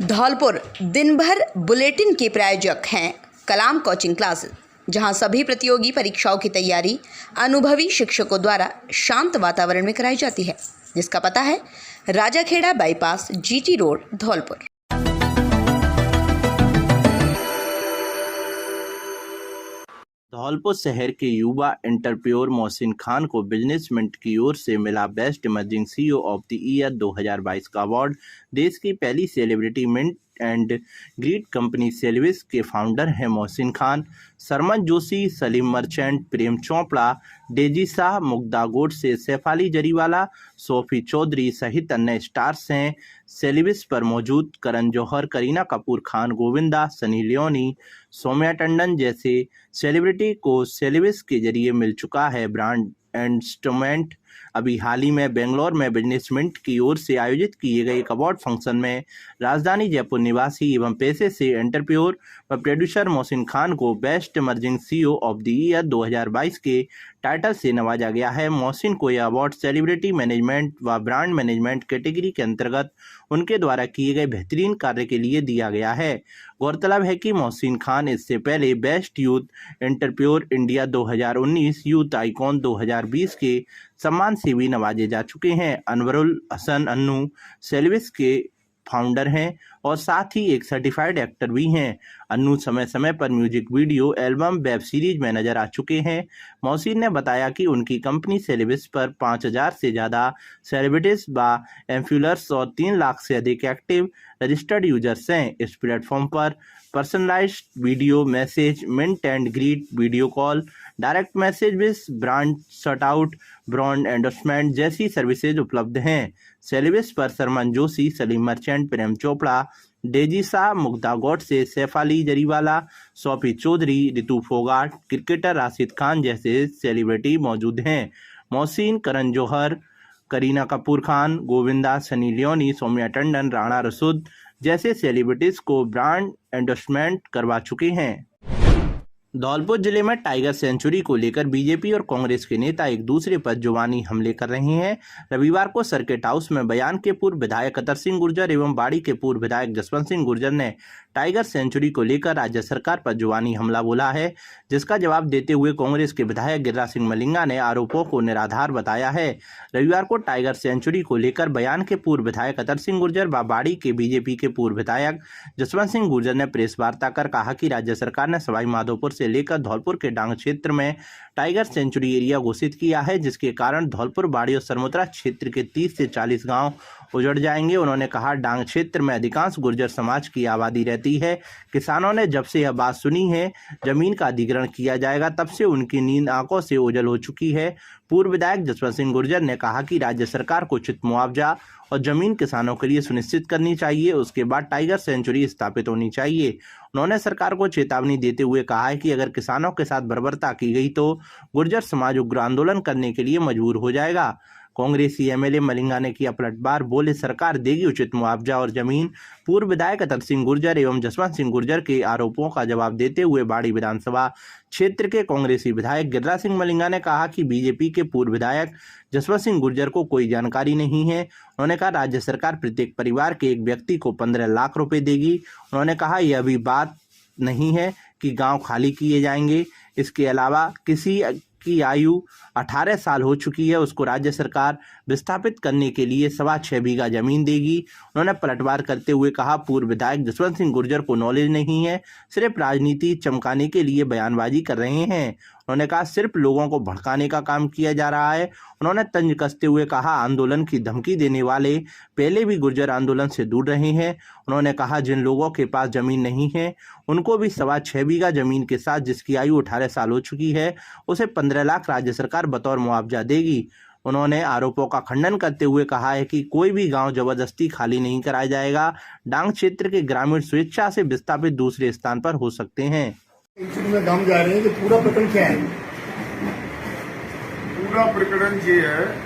धौलपुर दिन भर बुलेटिन के प्रायोजक हैं कलाम कोचिंग क्लासेस, जहां सभी प्रतियोगी परीक्षाओं की तैयारी अनुभवी शिक्षकों द्वारा शांत वातावरण में कराई जाती है, जिसका पता है Rajakheda bypass, GT road, Dholpur. Dholpur शहर के युवा एंटरप्रेन्योर मोहसिन खान को बिजनेसमेंट की ओर से मिला best emerging CEO of the year 2022 का अवार्ड। देश की पहली celebrity meet and greet company सेल्विस के फाउंडर हैं मोहसिन खान। सरमन जोशी, सलीम मर्चेंट, प्रेम चोपड़ा, डेजी शाह, मुग्धा गोडसे, सैफाली जरीवाला, सोफी चौधरी सहित अन्य स्टार्स हैं। सेल्विस पर मौजूद करण जौहर, करीना कपूर खान, गोविंदा, सनी लियोनी, सौम्या टंडन जैसे सेलिब्रिटी को सेल्विस के जरिए मिल चुका है ब्रांड एंडोर्समेंट। अभी हाल ही में बेंगलोर में बिजनेसमेंट की ओर से आयोजित किए गए एक अवार्ड फंक्शन में राजधानी जयपुर निवासी एवं पेशे से एंटरप्रेन्योर व प्रोड्यूसर मोहसिन खान को best emerging CEO of the year 2022 के टाइटल से नवाजा गया है। मोहसिन को यह अवार्ड सेलिब्रिटी मैनेजमेंट व ब्रांड मैनेजमेंट कैटेगरी के अंतर्गत उनके द्वारा किए गए बेहतरीन कार्य के लिए दिया गया है। गौरतलब है कि मोहसिन खान इससे पहले best youth entrepreneur India 2019, youth icon 2020 के सम्मान से भी नवाजे जा चुके हैं। अनवरुल हसन अन्नू सेल्विस के फाउंडर हैं और साथ ही एक सर्टिफाइड एक्टर भी हैं। अन्नू समय समय पर music video, album, web series में नजर आ चुके हैं। मोहसिन ने बताया कि उनकी कंपनी सेल्विस पर 5000 से ज़्यादा सेलिब्रिटीज व इन्फ्लुएंसर्स और 3 लाख से अधिक एक्टिव रजिस्टर्ड यूजर्स हैं। इस प्लेटफॉर्म पर personalised video message, meet and greet video call, direct message with brand shoutout, brand endorsement जैसी सर्विसेज उपलब्ध हैं। सेल्विस पर सरमन जोशी, सलीम मर्चेंट, प्रेम चोपड़ा, डेजी शाह, मुग्धा गोडसे, सैफाली जरीवाला, सोफी चौधरी, रितु फोगाट, क्रिकेटर राशिद खान जैसे सेलिब्रिटी मौजूद हैं। मोहसिन करण जौहर, करीना कपूर खान, गोविंदा, सनी लियोनी, सौम्या टंडन, राणा रसूद जैसे सेलिब्रिटीज को ब्रांड एंडोर्समेंट करवा चुके हैं। धौलपुर जिले में टाइगर सेंचुरी को लेकर बीजेपी और कांग्रेस के नेता एक दूसरे पर जुबानी हमले कर रहे हैं। रविवार को सर्किट हाउस में बयान के पूर्व विधायक अतर सिंह गुर्जर एवं बाड़ी के पूर्व विधायक जसवंत सिंह गुर्जर ने टाइगर सेंचुरी को लेकर राज्य सरकार पर जुबानी हमला बोला है, जिसका जवाब देते हुए कांग्रेस के विधायक गिरिराज सिंह मलिंगा ने आरोपों को निराधार बताया है। रविवार को टाइगर सेंचुरी को लेकर बयान के पूर्व विधायक अतर सिंह गुर्जर व बाड़ी के बीजेपी के पूर्व विधायक जसवंत सिंह गुर्जर ने प्रेस वार्ता कर कहा कि राज्य सरकार ने सवाई माधोपुर से लेकर धौलपुर के डांग क्षेत्र में टाइगर सेंचुरी एरिया घोषित किया है, जिसके कारण धौलपुर, बाड़ी और सरमुद्रा क्षेत्र के 30 से 40 गांव उजड़ जाएंगे। उन्होंने कहा, डांग क्षेत्र में अधिकांश गुर्जर समाज की आबादी रहती है। किसानों ने जब से यह बात सुनी है जमीन का अधिग्रहण किया जाएगा, तब से उनकी नींद आंखों से ओझल हो चुकी है। पूर्व विधायक जसवंत सिंह गुर्जर ने कहा कि राज्य सरकार को उचित मुआवजा और जमीन किसानों के लिए सुनिश्चित करनी चाहिए, उसके बाद टाइगर सेंचुरी स्थापित होनी चाहिए। उन्होंने सरकार को चेतावनी देते हुए कहा है कि अगर किसानों के साथ बर्बरता की गई तो गुर्जर समाज उग्र आंदोलन करने के लिए मजबूर हो जाएगा। कांग्रेसी एमएलए मलिंगा ने किया पलटवार, बोले सरकार देगी उचित मुआवजा और जमीन। पूर्व विधायक अतर सिंह गुर्जर एवं जसवंत सिंह गुर्जर के आरोपों का जवाब देते हुए बाड़ी विधानसभा क्षेत्र के कांग्रेसी विधायक गिरिराज सिंह मलिंगा ने कहा कि बीजेपी के पूर्व विधायक जसवंत सिंह गुर्जर को कोई जानकारी नहीं है। उन्होंने कहा, राज्य सरकार प्रत्येक परिवार के एक व्यक्ति को 15 लाख रुपए देगी। उन्होंने कहा, यह भी बात नहीं है कि गांव खाली किए जाएंगे। इसके अलावा किसी की आयु 18 साल हो चुकी है, उसको राज्य सरकार विस्थापित करने के लिए 6.25 बीघा जमीन देगी। उन्होंने पलटवार करते हुए कहा, पूर्व विधायक जसवंत सिंह गुर्जर को नॉलेज नहीं है, सिर्फ राजनीति चमकाने के लिए बयानबाजी कर रहे हैं। उन्होंने कहा, सिर्फ लोगों को भड़काने का काम किया जा रहा है। उन्होंने तंज कसते हुए कहा, आंदोलन की धमकी देने वाले पहले भी गुर्जर आंदोलन से दूर रहे हैं। उन्होंने कहा, जिन लोगों के पास जमीन नहीं है उनको भी 6.25 बीघा जमीन के साथ जिसकी आयु 18 साल हो चुकी है, उसे 15 लाख राज्य सरकार बतौर मुआवजा देगी। उन्होंने आरोपों का खंडन करते हुए कहा है कि कोई भी गांव जबरदस्ती खाली नहीं कराया जाएगा। डांग क्षेत्र के ग्रामीण स्वेच्छा से विस्थापित दूसरे स्थान पर हो सकते हैं। में गांव जा रहे हैं कि पूरा प्रकरण क्या है? पूरा प्रकरण ये है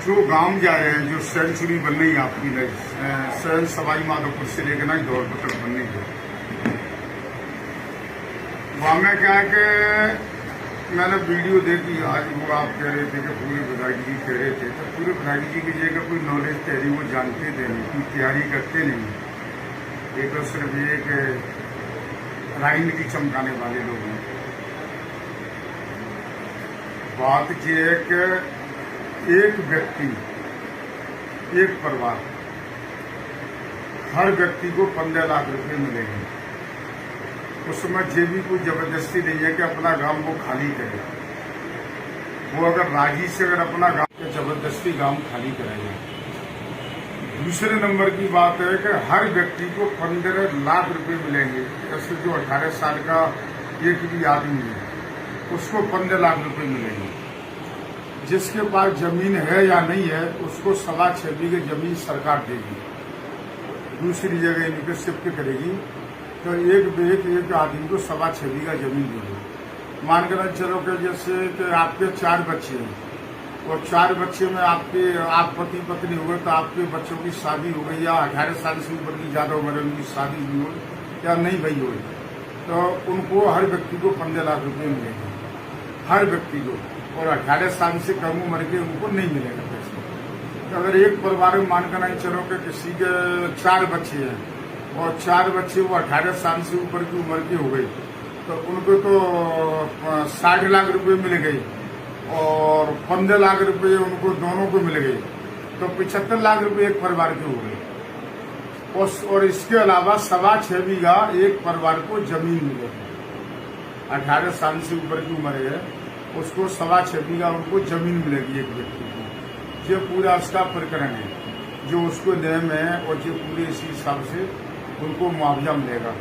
जो गांव जा रहे हैं, जो सेंचुरी बन रही है आपकी शहर सवाई माधोपुर से लेकर ना धौलपुर तक बनने की, वहां में क्या है कि मैंने वीडियो देखी आज वो आप कह रहे थे कि पूरे विधायक जी कह रहे थे, तो पूरे विधायक जी की जगह कोई नॉलेज तैयारी वो जानते थे नहीं, कोई तैयारी करते नहीं। ये तो सिर्फ एक राजनीति चमकाने वाले लोग हैं। बात ये है कि एक व्यक्ति, एक परिवार, हर व्यक्ति को 15 लाख रुपए मिलेंगे। उसमें ये भी कोई जबरदस्ती नहीं है कि अपना गांव वो खाली करे। वो अगर राजी से अगर अपना गांव जबरदस्ती गांव खाली करेगा। दूसरे नंबर की बात है कि हर व्यक्ति को 15 लाख रुपए मिलेंगे। जैसे जो 18 साल का एक भी आदमी है उसको 15 लाख रुपए मिलेंगे। जिसके पास जमीन है या नहीं है उसको 6.25 बीघे जमीन सरकार देगी, दूसरी जगह इनके शिफ्ट करेगी। तो एक आदमी को 6.25 बीघा जमीन देगी। मान कर चलो कि जैसे कि आपके 4 बच्चे हैं और 4 बच्चे में आप पति पत्नी हो गए, तो आपके बच्चों की शादी हो गई या 18 साल से ऊपर की ज्यादा उम्र उनकी शादी भी हो या नहीं भई हो, तो उनको हर व्यक्ति को 15 लाख रुपए मिलेंगे, हर व्यक्ति को। और 18 साल से कम उम्र के उनको नहीं मिलेगा पैसे। तो अगर एक परिवार में मान कर नहीं चलो कि किसी के 4 बच्चे हैं और 4 बच्चे वो 18 साल से ऊपर की उम्र के हो गए, तो उनको तो 60 लाख रुपए मिल गए और 15 लाख रुपए उनको दोनों को मिल गए, तो 75 लाख रुपए एक परिवार के हो गए। और इसके अलावा 6.25 बीघा एक परिवार को जमीन मिलेगी। 18 साल से ऊपर की उम्र है उसको 6.25 बीघा उनको जमीन मिलेगी एक व्यक्ति को। ये पूरा उसका प्रकरण है जो उसको नियम है और जो पूरे इसी हिसाब से उनको मुआवजा मिलेगा।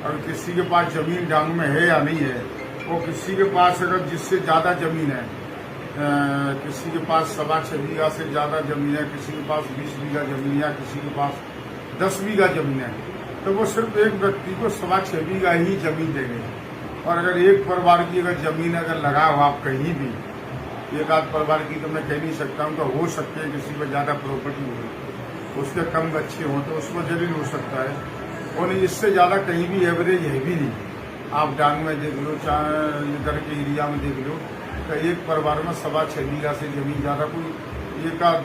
और किसी के पास जमीन डांग में है या नहीं है, वो किसी के पास अगर जिससे ज्यादा जमीन है, किसी के पास 6.25 बीघा से ज्यादा जमीन है, किसी के पास 20 बीघा जमीन है, किसी के पास 10 बीघा जमीन है, तो वो सिर्फ एक व्यक्ति को 6.25 बीघा ही जमीन देंगे। और अगर एक परिवार की अगर जमीन अगर लगा हो आप कहीं भी, एक आध परिवार की तो मैं कह नहीं सकता हूँ, तो हो सकते हैं किसी पर ज्यादा प्रॉपर्टी हो, उसके कम बच्चे हों तो उसमें जमीन हो सकता है। और इससे ज्यादा कहीं भी एवरेज है भी नहीं। आप डांग में देख लो, चाहे इधर के एरिया में देख लो, तो एक परिवार में 6.25 बीघा से जमीन ज्यादा कोई एक आध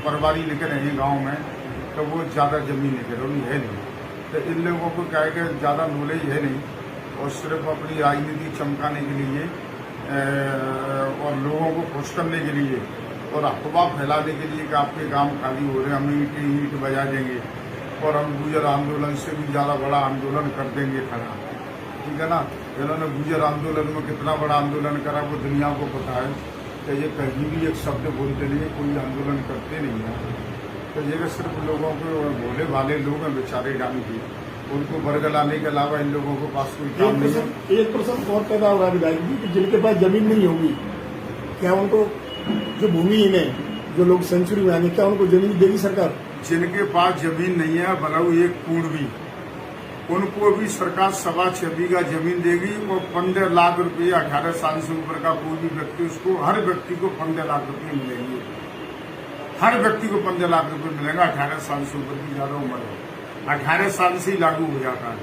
परिवार ही लेकर रहे गाँव में, तो वो ज्यादा जमीन लेकर है नहीं। तो इन लोगों को क्या है कि ज्यादा नॉलेज है नहीं और सिर्फ अपनी राजनीति चमकाने के लिए और लोगों को खुश करने के लिए और अफवाह फैलाने के लिए कि आपके गांव खाली हो रहे हैं, हम ईंट बजा देंगे और हम गुजर आंदोलन से भी ज्यादा बड़ा आंदोलन कर देंगे खड़ा। ठीक है ना। इन्होंने गुजर आंदोलन में कितना बड़ा आंदोलन करा वो दुनिया को पता है। तो ये कहीं भी एक शब्द बोलते नहीं, कोई आंदोलन करते नहीं है। तो ये सिर्फ लोगों को भोले भाले लोग हैं बेचारे डांग के, उनको बरगलाने के अलावा इन लोगों के पास कोई काम नहीं है। एक प्रश्न और पैदा हो रहा है विधायक जी कि जिनके पास जमीन नहीं होगी, क्या उनको जो भूमिहीन है, जो लोग सेंचुरी में आएंगे, क्या उनको जमीन देगी सरकार? जिनके पास जमीन नहीं है भला एक पूर्ण भी, उनको भी सरकार 6.25 बीघा जमीन देगी और 15 लाख रुपये 18 साल से ऊपर का कोई भी व्यक्ति, उसको हर व्यक्ति को 15 लाख रुपये मिलेंगे। हर व्यक्ति को 15 लाख रुपये मिलेगा। 18 साल से ऊपर की ज्यादा उम्र है, 18 साल से ही लागू हो जाता है,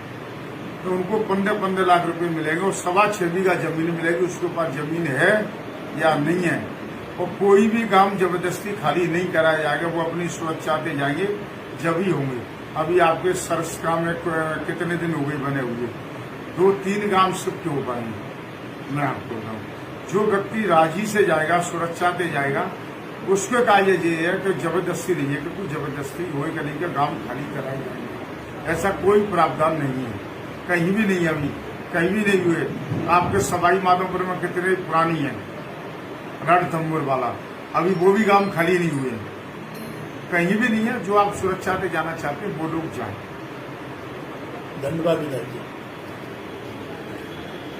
तो उनको 15 लाख रुपये मिलेंगे और 6.25 बीघा जमीन मिलेगी। उसके पास जमीन है या नहीं है, और कोई भी काम जबरदस्ती खाली नहीं कराया जाएगा। वो अपनी सुरक्षा पे जाएंगे जब ही होंगे। अभी आपके सरसका में कितने दिन हो गए बने हुए, 2-3 गांव शिफ्ट हो पाएंगे। मैं आपको बताऊं, जो व्यक्ति राजी से जाएगा, सुरक्षा पे जाएगा, उसके काज ये है कि जबरदस्ती नहीं है कि कोई जबरदस्ती हो नहीं कि गांव खाली कराए जाएंगे। ऐसा कोई प्रावधान नहीं है, कहीं भी नहीं है, अभी कहीं भी नहीं हुए। आपके सवाई माधोपुर में कितने पुरानी है रणथंबुर वाला, अभी वो भी गांव खाली नहीं हुए, कहीं भी नहीं है। जो आप सुरक्षा पे जाना चाहते हैं वो लोग जाए। धन्यवाद विधायक जी।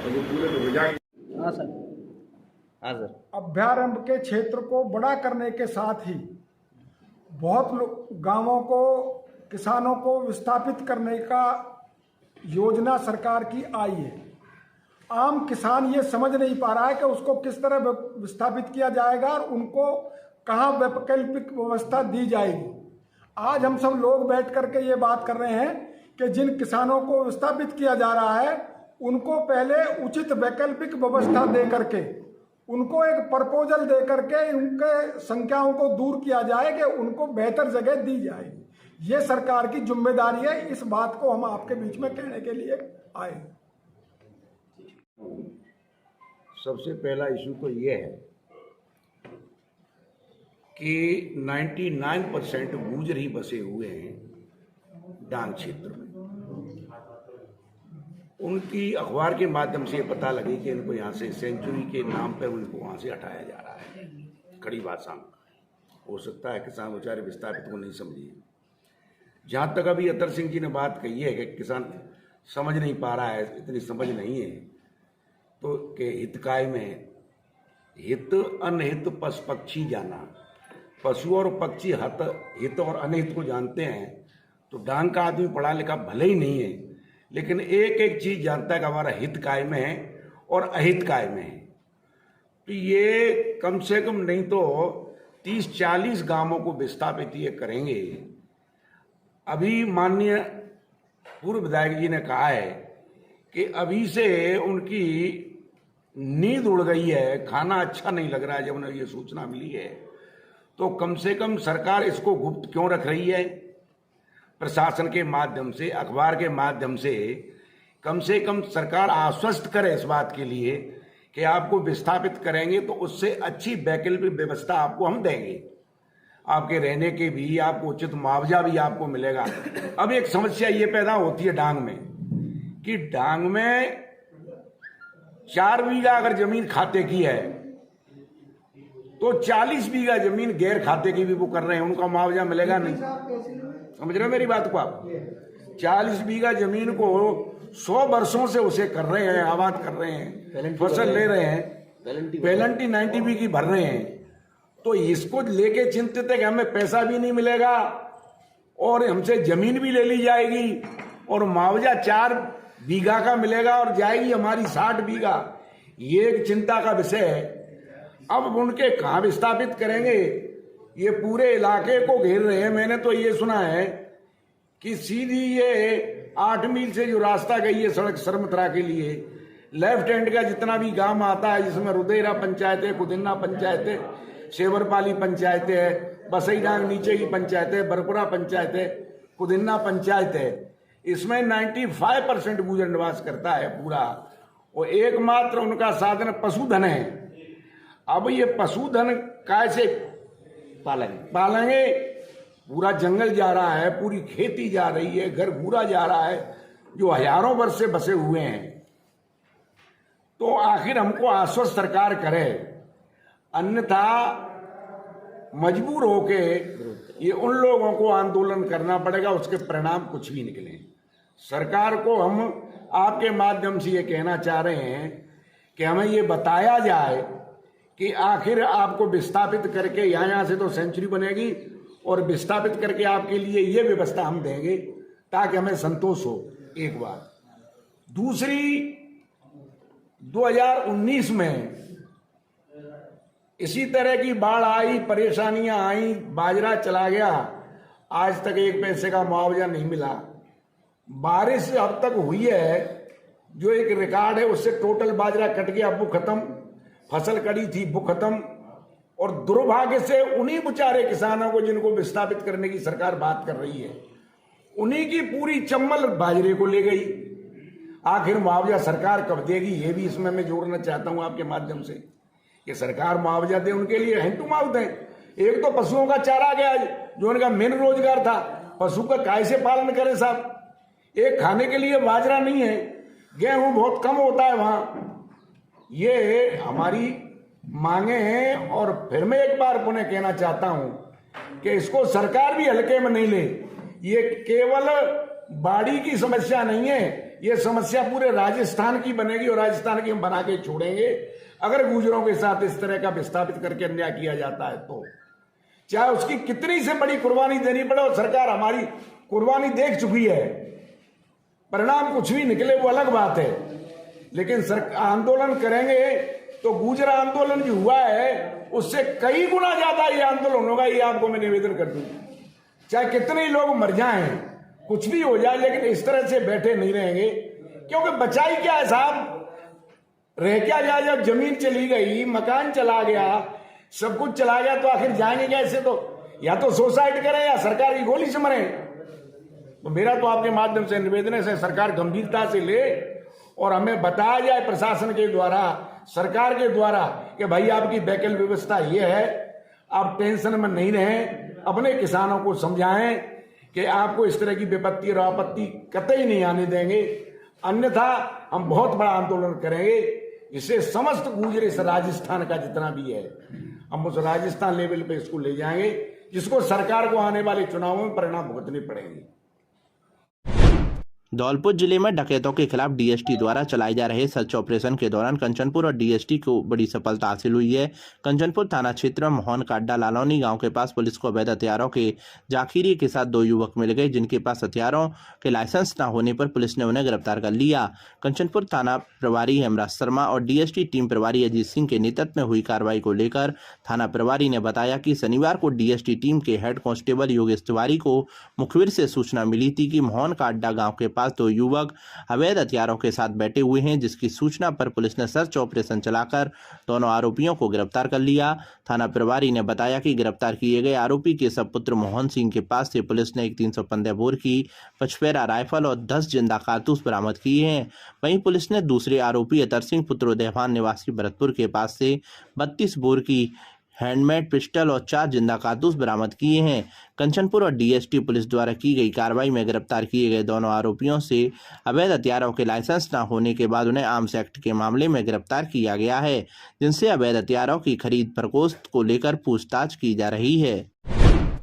तो पूरे हो जाएंगे। हाँ सर। अभ्यारण्य के क्षेत्र को बड़ा करने के साथ ही बहुत गांवों को, किसानों को विस्थापित करने का योजना सरकार की आई है। आम किसान ये समझ नहीं पा रहा है कि उसको किस तरह विस्थापित किया जाएगा और उनको कहाँ वैकल्पिक व्यवस्था दी जाएगी। आज हम सब लोग बैठ करके ये बात कर रहे हैं कि जिन किसानों को विस्थापित किया जा रहा है उनको पहले उचित वैकल्पिक व्यवस्था दे करके, उनको एक प्रपोजल दे करके उनके संख्याओं को दूर किया जाए कि उनको बेहतर जगह दी जाएगी। ये सरकार की जिम्मेदारी है। इस बात को हम आपके बीच में कहने के लिए आए। सबसे पहला इशू तो ये है कि 99% गुर्जर ही बसे हुए हैं डांग क्षेत्र में। उनकी अखबार के माध्यम से पता लगे कि इनको यहाँ से सेंचुरी के नाम पर उनको वहाँ से हटाया जा रहा है। कड़ी भाषा में हो सकता है किसान बेचारे विस्थापित को नहीं समझिए। जहाँ तक अभी अतर सिंह जी ने बात कही है कि किसान समझ नहीं पा रहा है, इतनी समझ नहीं है, तो के हितकाय में हित अनहित पशु पक्षी जाना, पशु और पक्षी हित और अनहित को जानते हैं। तो डांग का आदमी पढ़ा लिखा भले ही नहीं है, लेकिन एक एक चीज जानता है कि हमारा हित काय में है और अहित काय में है। तो ये कम से कम नहीं तो 30-40 गांवों को विस्थापित ये करेंगे। अभी माननीय पूर्व विधायक जी ने कहा है कि अभी से उनकी नींद उड़ गई है, खाना अच्छा नहीं लग रहा है। जब उन्हें ये सूचना मिली है तो कम से कम सरकार इसको गुप्त क्यों रख रही है? प्रशासन के माध्यम से, अखबार के माध्यम से कम सरकार आश्वस्त करे इस बात के लिए कि आपको विस्थापित करेंगे तो उससे अच्छी वैकल्पिक व्यवस्था आपको हम देंगे, आपके रहने के भी, आपको उचित मुआवजा भी आपको मिलेगा। अब एक समस्या ये पैदा होती है डांग में कि डांग में 4 बीघा अगर जमीन खाते की है तो 40 बीघा जमीन गैर खाते की भी वो कर रहे हैं, उनका मुआवजा मिलेगा नहीं। समझ रहे हो मेरी बात को आप? 40 बीघा जमीन को 100 वर्षों से उसे कर रहे हैं, आबाद कर रहे हैं, फसल ले रहे हैं, पेनल्टी 90B की भर रहे हैं। तो इसको लेके चिंतित है कि हमें पैसा भी नहीं मिलेगा और हमसे जमीन भी ले ली जाएगी और मुआवजा 4 बीघा का मिलेगा और जाएगी हमारी 60 बीघा। ये एक चिंता का विषय है। अब उनके कहाँ विस्थापित करेंगे? ये पूरे इलाके को घेर रहे हैं। मैंने तो ये सुना है कि सीधी ये 8 मील से जो रास्ता गई है सड़क सरमथरा के लिए, लेफ्ट हैंड का जितना भी गांव आता है, जिसमें रुदेरा पंचायत है, कुदिन्ना पंचायत है, शेवरपाली पंचायत है, बसईडांग नीचे की पंचायत है, बरपुरा पंचायत है, कुदिन्ना पंचायत है, इसमें 95% गुर्जर निवास करता है पूरा। और एकमात्र उनका साधन पशुधन है। अब ये पशुधन कैसे पालेंगे? पूरा जंगल जा रहा है, पूरी खेती जा रही है, घर पूरा जा रहा है, जो हजारों वर्ष से बसे हुए हैं। तो आखिर हमको आश्वस्त सरकार करे, अन्यथा मजबूर होके ये उन लोगों को आंदोलन करना पड़ेगा, उसके परिणाम कुछ भी निकले। सरकार को हम आपके माध्यम से ये कहना चाह रहे हैं कि हमें ये बताया जाए कि आखिर आपको विस्थापित करके यहाँ से तो सेंचुरी बनेगी और विस्थापित करके आपके लिए ये व्यवस्था हम देंगे ताकि हमें संतोष हो। एक बात। दूसरी, 2019 में इसी तरह की बाढ़ आई, परेशानियां आई, बाजरा चला गया, आज तक 1 पैसे का मुआवजा नहीं मिला। बारिश अब तक हुई है, जो एक रिकॉर्ड है उससे टोटल बाजरा कट गया, वो खत्म, फसल कड़ी थी वो खत्म। और दुर्भाग्य से उन्हीं बेचारे किसानों को जिनको विस्थापित करने की सरकार बात कर रही है, उन्हीं की पूरी चम्मल बाजरे को ले गई। आखिर मुआवजा सरकार कब देगी, ये भी इसमें मैं जोड़ना चाहता हूं आपके माध्यम से कि सरकार मुआवजा दे, उनके लिए हैंड टू माउथ है। एक तो पशुओं का चारा गया जो उनका मेन रोजगार था, पशु का कैसे पालन करें साहब? एक खाने के लिए बाजरा नहीं है, गेहूं बहुत कम होता है वहां। ये हमारी मांगे हैं। और फिर मैं एक बार पुनः कहना चाहता हूं कि इसको सरकार भी हल्के में नहीं ले। ये केवल बाड़ी की समस्या नहीं है, ये समस्या पूरे राजस्थान की बनेगी और राजस्थान की हम बना के छोड़ेंगे अगर गुर्जरों के साथ इस तरह का विस्थापित करके अन्याय किया जाता है तो। चाहे उसकी कितनी से बड़ी कुर्बानी देनी पड़े, और सरकार हमारी कुर्बानी देख चुकी है, परिणाम कुछ भी निकले वो अलग बात है। लेकिन आंदोलन करेंगे तो गुर्जर आंदोलन जो हुआ है उससे कई गुना ज्यादा ये आंदोलन होगा, ये आपको मैं निवेदन कर दूं। चाहे कितने लोग मर जाएं, कुछ भी हो जाए, लेकिन इस तरह से बैठे नहीं रहेंगे क्योंकि बचाई क्या है साहब, रह क्या गया? जब जमीन चली गई, मकान चला गया, सब कुछ चला गया, तो आखिर जाएंगे कैसे? तो या तो सुसाइड करें या सरकार की गोली से मरे। तो मेरा तो आपके माध्यम से निवेदन है, सरकार गंभीरता से ले और हमें बताया जाए प्रशासन के द्वारा, सरकार के द्वारा, कि भाई आपकी वैकल्पिक व्यवस्था ये है, आप टेंशन में नहीं रहें, अपने किसानों को समझाएं कि आपको इस तरह की विपत्ति और आपत्ति कतई नहीं आने देंगे, अन्यथा हम बहुत बड़ा आंदोलन करेंगे, जिससे समस्त गुजरे से राजस्थान का जितना भी है, हम उस राजस्थान लेवल पे इसको ले जाएंगे, जिसको सरकार को आने वाले चुनावों में परिणाम भुगतने पड़ेंगे। धौलपुर जिले में डकैतों के खिलाफ डीएसटी द्वारा चलाए जा रहे सर्च ऑपरेशन के दौरान कंचनपुर और डीएसटी को बड़ी सफलता हासिल हुई है। कंचनपुर थाना क्षेत्र में मोहन काड्डा लालौनी गांव के पास पुलिस को अवैध हथियारों के जाखिरी के साथ 2 युवक मिल गए, जिनके पास हथियारों के लाइसेंस न होने पर पुलिस ने उन्हें गिरफ्तार कर लिया। कंचनपुर थाना प्रभारी हेमराज शर्मा और डीएसटी टीम प्रभारी अजीत सिंह के नेतृत्व में हुई कार्रवाई को लेकर थाना प्रभारी ने बताया कि शनिवार को डीएसटी टीम के हेड कांस्टेबल योगेश तिवारी को मुखबिर से सूचना मिली थी कि मोहन काड्डा गाँव के पास 2 युवक अवैध हथियारों के साथ बैठे हुए हैं, जिसकी सूचना पर पुलिस ने सर्च ऑपरेशन चलाकर दोनों आरोपियों को गिरफ्तार कर लिया। थाना प्रभारी ने बताया कि गिरफ्तार किए गए आरोपी के सपुत्र मोहन सिंह के पास से पुलिस ने एक 315 बोर की 55 राइफल और 10 जिंदा कारतूस बरामद किए हैं। वहीं पुलिस ने दूसरे आरोपी अतर सिंह पुत्र उदयभान निवासी भरतपुर के पास से 32 बोर की हैंडमेड पिस्टल और 4 जिंदा कारतूस बरामद किए हैं। कंचनपुर और डीएसटी पुलिस द्वारा की गई कार्रवाई में गिरफ्तार किए गए दोनों आरोपियों से अवैध हथियारों के लाइसेंस न होने के बाद उन्हें आर्म्स एक्ट के मामले में गिरफ्तार किया गया है, जिनसे अवैध हथियारों की खरीद प्रकोष्ठ को लेकर पूछताछ की जा रही है।